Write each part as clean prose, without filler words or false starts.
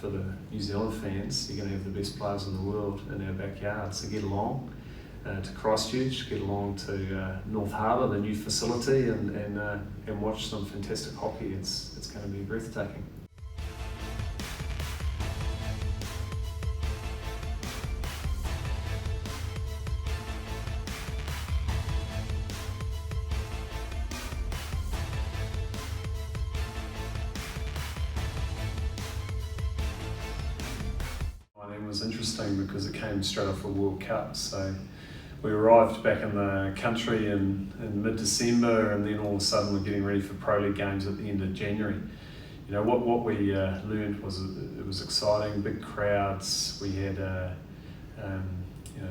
for the New Zealand fans, you're going to have the best players in the world in our backyard. So get along to Christchurch, get along to North Harbour, the new facility, and watch some fantastic hockey. It's going to be breathtaking. It was interesting because it came straight off a World Cup. So we arrived back in the country in mid-December, and then all of a sudden we're getting ready for Pro League games at the end of January. You know, what we learned was it was exciting, big crowds. We had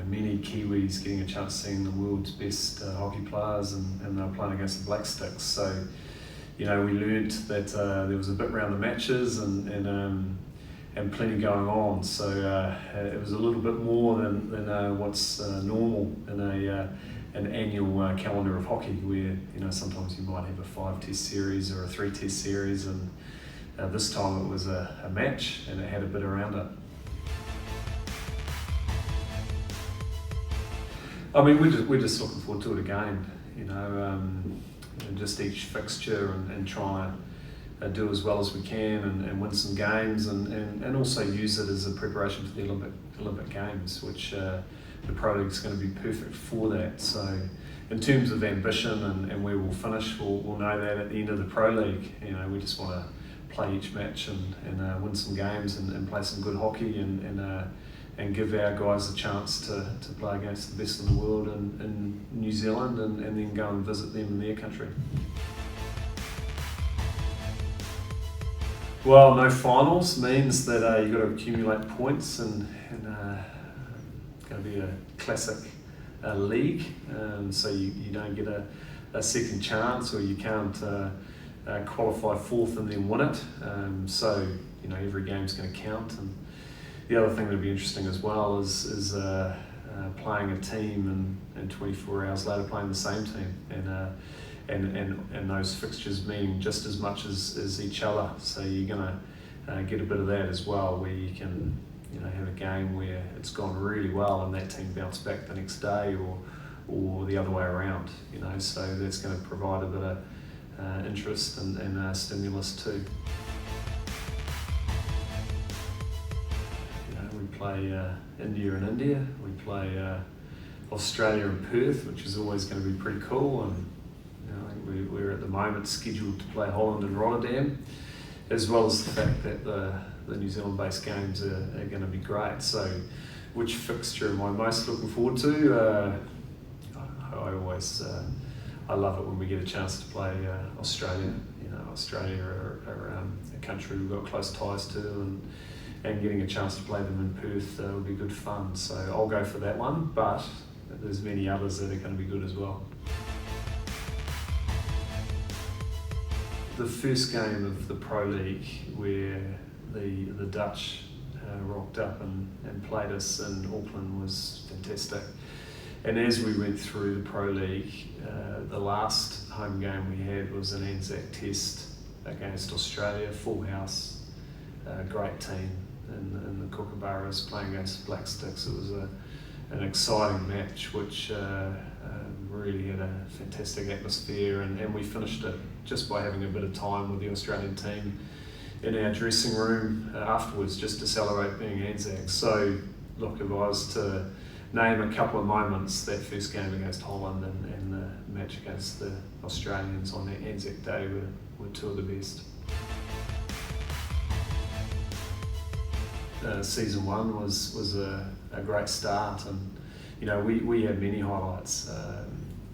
many Kiwis getting a chance to see the world's best hockey players, and they were playing against the Black Sticks. So, you know, we learned that there was a bit around the matches and plenty going on. So it was a little bit more than what's normal in an annual calendar of hockey, where, you know, sometimes you might have a 5-test series or a 3-test series, and this time it was a match, and it had a bit around it. I mean, we're just looking forward to it again, you know, and just each fixture and try and do as well as we can and win some games, and also use it as a preparation for the Olympic Games, which the Pro League is going to be perfect for that. So in terms of ambition and where we'll finish, we'll know that at the end of the Pro League. You know, we just want to play each match and win some games and play some good hockey and give our guys a chance to play against the best in the world in New Zealand, and then go and visit them in their country. Well, no finals means that you've got to accumulate points, and it's going to be a classic league, so you don't get a second chance, or you can't qualify fourth and then win it. So, you know, every game's going to count. And the other thing that'll be interesting as well is playing a team and 24 hours later playing the same team, and those fixtures meaning just as much as each other. So you're going to get a bit of that as well, where you can, you know, have a game where it's gone really well and that team bounce back the next day, or the other way around. You know, so that's going to provide a bit of interest and stimulus too. You know, we play India in India. We play Australia in Perth, which is always going to be pretty cool. And we're at the moment scheduled to play Holland and Rotterdam, as well as the fact that the New Zealand-based games are going to be great. So, which fixture am I most looking forward to? I love it when we get a chance to play Australia. You know, Australia are a country we've got close ties to, and getting a chance to play them in Perth will be good fun. So I'll go for that one, but there's many others that are going to be good as well. The first game of the Pro League, where the Dutch rocked up and played us in Auckland, was fantastic. And as we went through the Pro League, the last home game we had was an Anzac Test against Australia, full house, great team in the Kookaburras playing against the Black Sticks. It was an exciting match, which really had a fantastic atmosphere, and we finished it just by having a bit of time with the Australian team in our dressing room afterwards, just to celebrate being Anzacs. So look, if I was to name a couple of moments, that first game against Holland and the match against the Australians on that Anzac Day were two of the best. Season 1 was a great start, and you know, we had many highlights.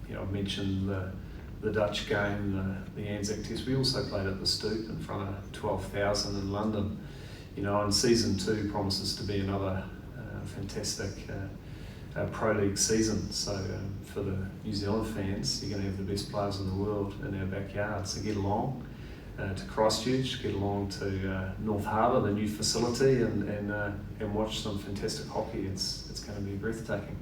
You know, I've mentioned the Dutch game, the Anzac Test. We also played at the Stoop in front of 12,000 in London. You know, and season 2 promises to be another fantastic Pro League season. So for the New Zealand fans, you're going to have the best players in the world in our backyard. So get along to Christchurch, get along to North Harbour, the new facility, and watch some fantastic hockey. It's going to be breathtaking.